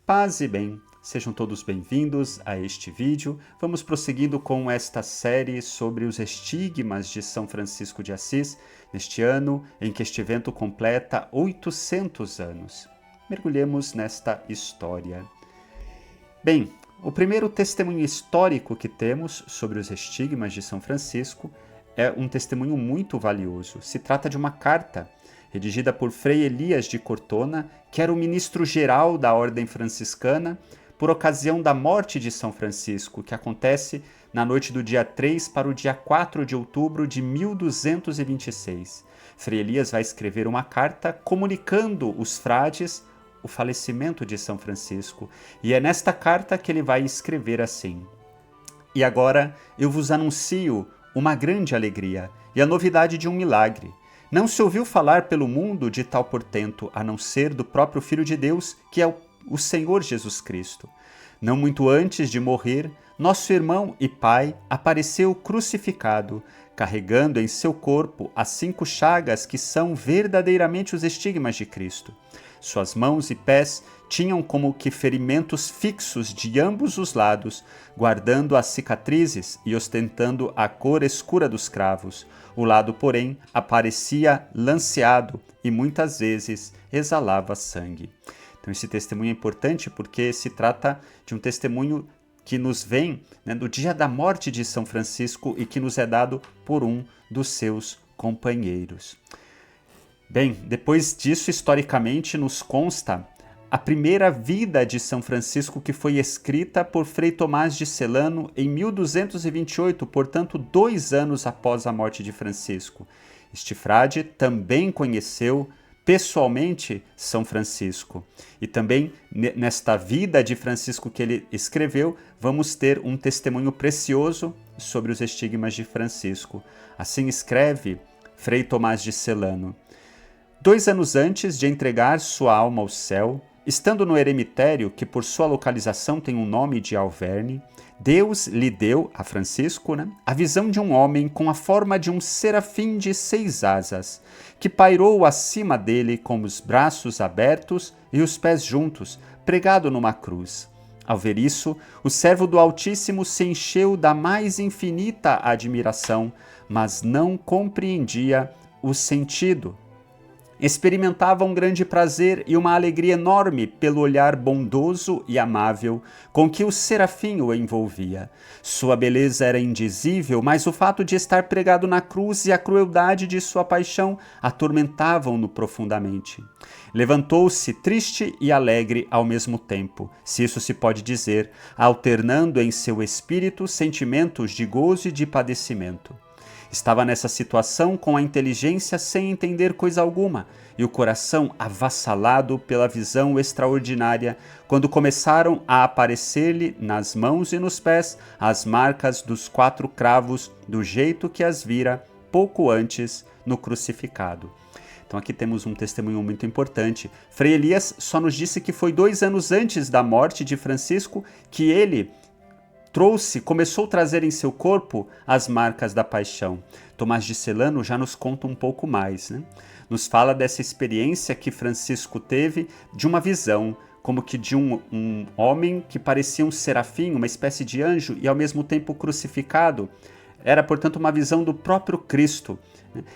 Paz e bem, sejam todos bem-vindos a este vídeo. Vamos prosseguindo com esta série sobre os estigmas de São Francisco de Assis, neste ano em que este evento completa 800 anos. Mergulhemos nesta história. Bem, o primeiro testemunho histórico que temos sobre os estigmas de São Francisco é um testemunho muito valioso. Se trata de uma carta redigida por Frei Elias de Cortona, que era o ministro-geral da Ordem Franciscana, por ocasião da morte de São Francisco, que acontece na noite do dia 3 para o dia 4 de outubro de 1226. Frei Elias vai escrever uma carta comunicando os frades o falecimento de São Francisco, e é nesta carta que ele vai escrever assim: "E agora eu vos anuncio uma grande alegria e a novidade de um milagre. Não se ouviu falar pelo mundo de tal portento, a não ser do próprio Filho de Deus, que é o Senhor Jesus Cristo. Não muito antes de morrer, nosso irmão e pai apareceu crucificado, carregando em seu corpo as 5 chagas que são verdadeiramente os estigmas de Cristo. Suas mãos e pés tinham como que ferimentos fixos de ambos os lados, guardando as cicatrizes e ostentando a cor escura dos cravos. O lado, porém, aparecia lanceado e muitas vezes exalava sangue." Então esse testemunho é importante porque se trata de um testemunho que nos vem do dia da morte de São Francisco e que nos é dado por um dos seus companheiros. Bem, depois disso, historicamente, nos consta a primeira vida de São Francisco, que foi escrita por Frei Tomás de Celano em 1228, portanto 2 anos após a morte de Francisco. Este frade também conheceu pessoalmente São Francisco. E também nesta vida de Francisco que ele escreveu, vamos ter um testemunho precioso sobre os estigmas de Francisco. Assim escreve Frei Tomás de Celano: "2 anos antes de entregar sua alma ao céu, estando no eremitério, que por sua localização tem um nome de Alverne, Deus lhe deu, a Francisco, a visão de um homem com a forma de um serafim de 6 asas, que pairou acima dele com os braços abertos e os pés juntos, pregado numa cruz. Ao ver isso, o servo do Altíssimo se encheu da mais infinita admiração, mas não compreendia o sentido. Experimentava um grande prazer e uma alegria enorme pelo olhar bondoso e amável com que o serafim o envolvia. Sua beleza era indizível, mas o fato de estar pregado na cruz e a crueldade de sua paixão atormentavam-no profundamente. Levantou-se triste e alegre ao mesmo tempo, se isso se pode dizer, alternando em seu espírito sentimentos de gozo e de padecimento. Estava nessa situação com a inteligência sem entender coisa alguma e o coração avassalado pela visão extraordinária, quando começaram a aparecer-lhe nas mãos e nos pés as marcas dos 4 cravos, do jeito que as vira pouco antes no crucificado." Então aqui temos um testemunho muito importante. Frei Elias só nos disse que foi 2 anos antes da morte de Francisco que ele começou a trazer em seu corpo as marcas da paixão. Tomás de Celano já nos conta um pouco mais, Nos fala dessa experiência que Francisco teve de uma visão, como que de um homem que parecia um serafim, uma espécie de anjo, e ao mesmo tempo crucificado. Era, portanto, uma visão do próprio Cristo,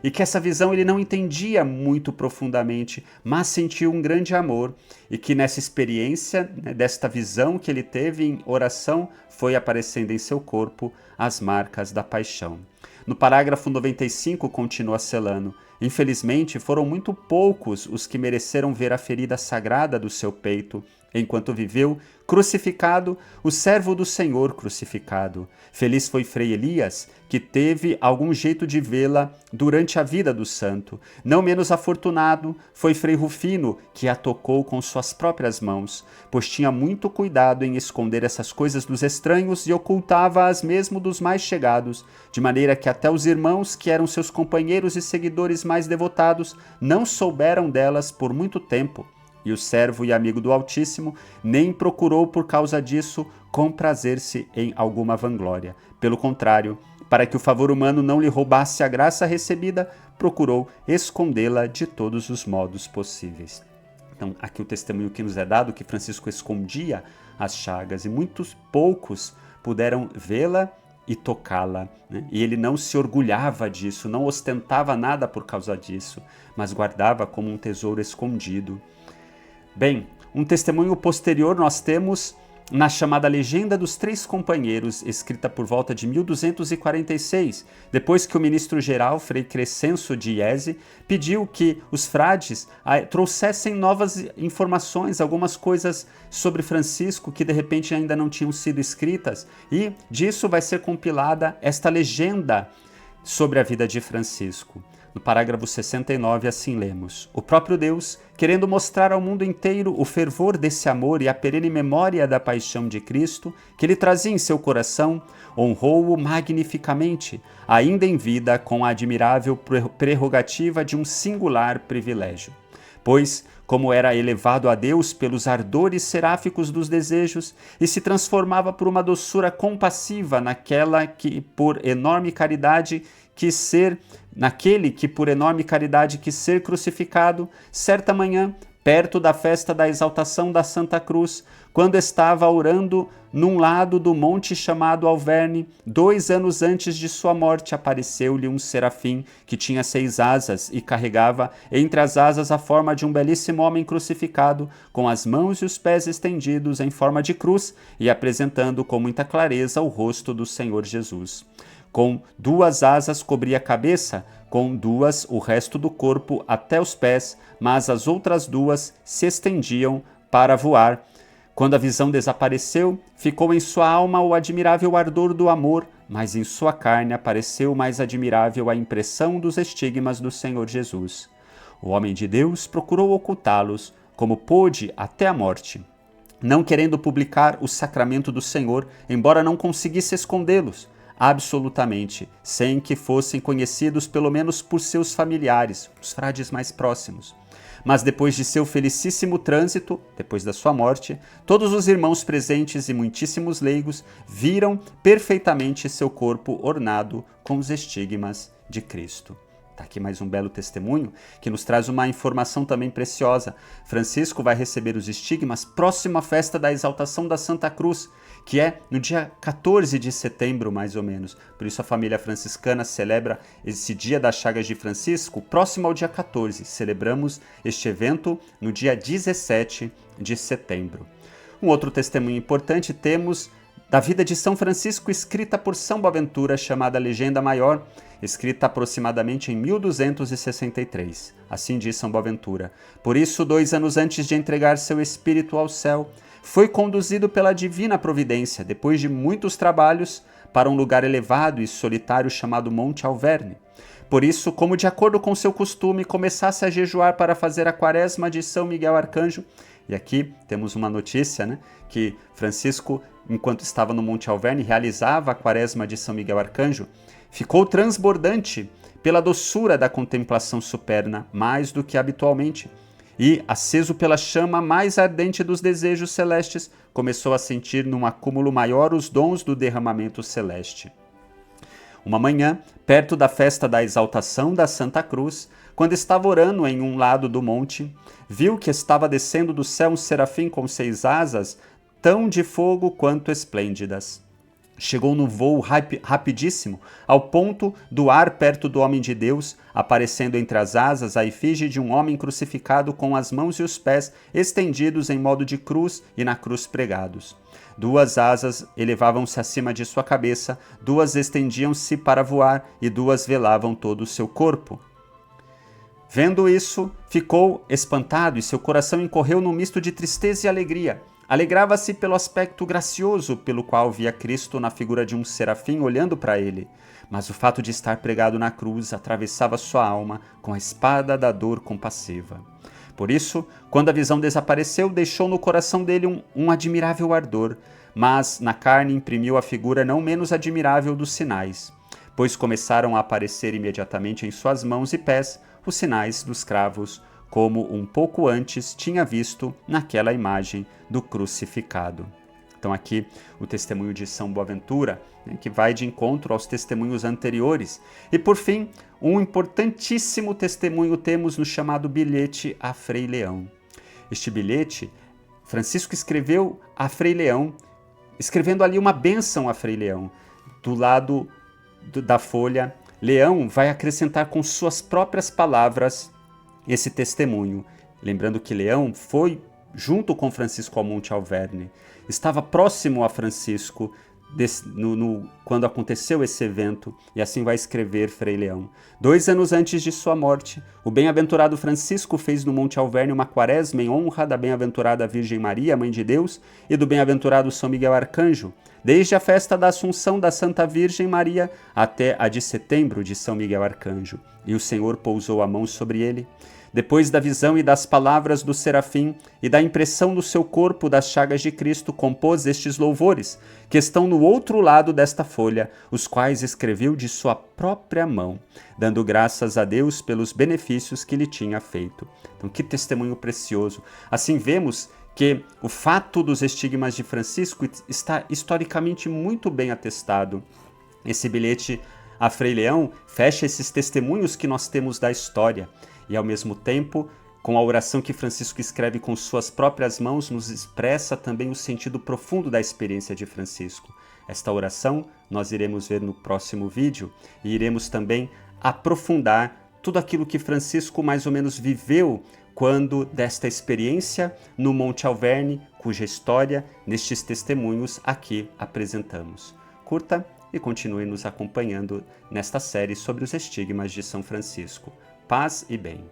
e que essa visão ele não entendia muito profundamente, mas sentiu um grande amor, e que nessa experiência, desta visão que ele teve em oração, foi aparecendo em seu corpo as marcas da paixão. No parágrafo 95 continua Celano: "Infelizmente foram muito poucos os que mereceram ver a ferida sagrada do seu peito, enquanto viveu crucificado, o servo do Senhor crucificado. Feliz foi Frei Elias, que teve algum jeito de vê-la durante a vida do santo. Não menos afortunado foi Frei Rufino, que a tocou com suas próprias mãos, pois tinha muito cuidado em esconder essas coisas dos estranhos e ocultava-as mesmo dos mais chegados, de maneira que até os irmãos, que eram seus companheiros e seguidores mais devotados, não souberam delas por muito tempo. E o servo e amigo do Altíssimo nem procurou por causa disso comprazer-se em alguma vanglória. Pelo contrário, para que o favor humano não lhe roubasse a graça recebida, procurou escondê-la de todos os modos possíveis." Então, aqui o testemunho que nos é dado, que Francisco escondia as chagas, e muitos poucos puderam vê-la e tocá-la, né? E ele não se orgulhava disso, não ostentava nada por causa disso, mas guardava como um tesouro escondido. Bem, um testemunho posterior nós temos na chamada Legenda dos Três Companheiros, escrita por volta de 1246, depois que o ministro-geral, Frei Crescenso de Iese, pediu que os frades trouxessem novas informações, algumas coisas sobre Francisco que de repente ainda não tinham sido escritas, e disso vai ser compilada esta legenda sobre a vida de Francisco. No parágrafo 69, assim lemos: O próprio Deus, querendo mostrar ao mundo inteiro o fervor desse amor e a perene memória da paixão de Cristo, que ele trazia em seu coração, honrou-o magnificamente, ainda em vida, com a admirável prerrogativa de um singular privilégio. Pois, como era elevado a Deus pelos ardores seráficos dos desejos e se transformava por uma doçura compassiva naquele que por enorme caridade quis ser crucificado, certa manhã, perto da festa da exaltação da Santa Cruz, quando estava orando num lado do monte chamado Alverne, 2 anos antes de sua morte, apareceu-lhe um serafim que tinha 6 asas e carregava entre as asas a forma de um belíssimo homem crucificado, com as mãos e os pés estendidos em forma de cruz e apresentando com muita clareza o rosto do Senhor Jesus. Com 2 asas cobria a cabeça, com 2 o resto do corpo até os pés, mas as outras 2 se estendiam para voar. Quando a visão desapareceu, ficou em sua alma o admirável ardor do amor, mas em sua carne apareceu mais admirável a impressão dos estigmas do Senhor Jesus. O homem de Deus procurou ocultá-los, como pôde até a morte, não querendo publicar o sacramento do Senhor, embora não conseguisse escondê-los, absolutamente, sem que fossem conhecidos pelo menos por seus familiares, os frades mais próximos. Mas depois de seu felicíssimo trânsito, depois da sua morte, todos os irmãos presentes e muitíssimos leigos viram perfeitamente seu corpo ornado com os estigmas de Cristo. Está aqui mais um belo testemunho que nos traz uma informação também preciosa. Francisco vai receber os estigmas próximo à festa da exaltação da Santa Cruz, que é no dia 14 de setembro, mais ou menos. Por isso a família franciscana celebra esse dia das chagas de Francisco próximo ao dia 14. Celebramos este evento no dia 17 de setembro. Um outro testemunho importante temos da vida de São Francisco, escrita por São Boaventura, chamada Legenda Maior, escrita aproximadamente em 1263. Assim diz São Boaventura: Por isso, 2 anos antes de entregar seu espírito ao céu, foi conduzido pela divina providência, depois de muitos trabalhos, para um lugar elevado e solitário chamado Monte Alverne. Por isso, como de acordo com seu costume, começasse a jejuar para fazer a quaresma de São Miguel Arcanjo. E aqui temos uma notícia, né, que Francisco, enquanto estava no Monte Alverne, realizava a quaresma de São Miguel Arcanjo, ficou transbordante pela doçura da contemplação superna, mais do que habitualmente, e, aceso pela chama mais ardente dos desejos celestes, começou a sentir num acúmulo maior os dons do derramamento celeste. Uma manhã, perto da festa da exaltação da Santa Cruz, quando estava orando em um lado do monte, viu que estava descendo do céu um serafim com 6 asas, tão de fogo quanto esplêndidas. Chegou no voo rapidíssimo, ao ponto do ar perto do homem de Deus, aparecendo entre as asas a efígie de um homem crucificado com as mãos e os pés estendidos em modo de cruz e na cruz pregados. 2 asas elevavam-se acima de sua cabeça, 2 estendiam-se para voar e 2 velavam todo o seu corpo. Vendo isso, ficou espantado e seu coração incorreu num misto de tristeza e alegria. Alegrava-se pelo aspecto gracioso pelo qual via Cristo na figura de um serafim olhando para ele, mas o fato de estar pregado na cruz atravessava sua alma com a espada da dor compassiva. Por isso, quando a visão desapareceu, deixou no coração dele um admirável ardor, mas na carne imprimiu a figura não menos admirável dos sinais, pois começaram a aparecer imediatamente em suas mãos e pés os sinais dos cravos, como um pouco antes tinha visto naquela imagem do crucificado. Então aqui o testemunho de São Boaventura, né, que vai de encontro aos testemunhos anteriores. E por fim, um importantíssimo testemunho temos no chamado bilhete a Frei Leão. este bilhete, Francisco escreveu a Frei Leão, escrevendo ali uma bênção a Frei Leão. Do lado da folha, Leão vai acrescentar com suas próprias palavras esse testemunho. Lembrando que Leão foi junto com Francisco ao Monte Alverne, estava próximo a Francisco quando aconteceu esse evento, e assim vai escrever Frei Leão. 2 anos antes de sua morte, o bem-aventurado Francisco fez no Monte Alverne uma quaresma em honra da bem-aventurada Virgem Maria, Mãe de Deus, e do bem-aventurado São Miguel Arcanjo, desde a festa da Assunção da Santa Virgem Maria até a de setembro de São Miguel Arcanjo. E o Senhor pousou a mão sobre ele. Depois da visão e das palavras do serafim e da impressão no seu corpo das chagas de Cristo, compôs estes louvores, que estão no outro lado desta folha, os quais escreveu de sua própria mão, dando graças a Deus pelos benefícios que lhe tinha feito. Então, que testemunho precioso! Assim vemos que o fato dos estigmas de Francisco está historicamente muito bem atestado. Esse bilhete a Frei Leão fecha esses testemunhos que nós temos da história. E, ao mesmo tempo, com a oração que Francisco escreve com suas próprias mãos, nos expressa também o sentido profundo da experiência de Francisco. Esta oração nós iremos ver no próximo vídeo e iremos também aprofundar tudo aquilo que Francisco mais ou menos viveu quando desta experiência no Monte Alverne, cuja história, nestes testemunhos, aqui apresentamos. Curta e continue nos acompanhando nesta série sobre os estigmas de São Francisco. Paz e bem.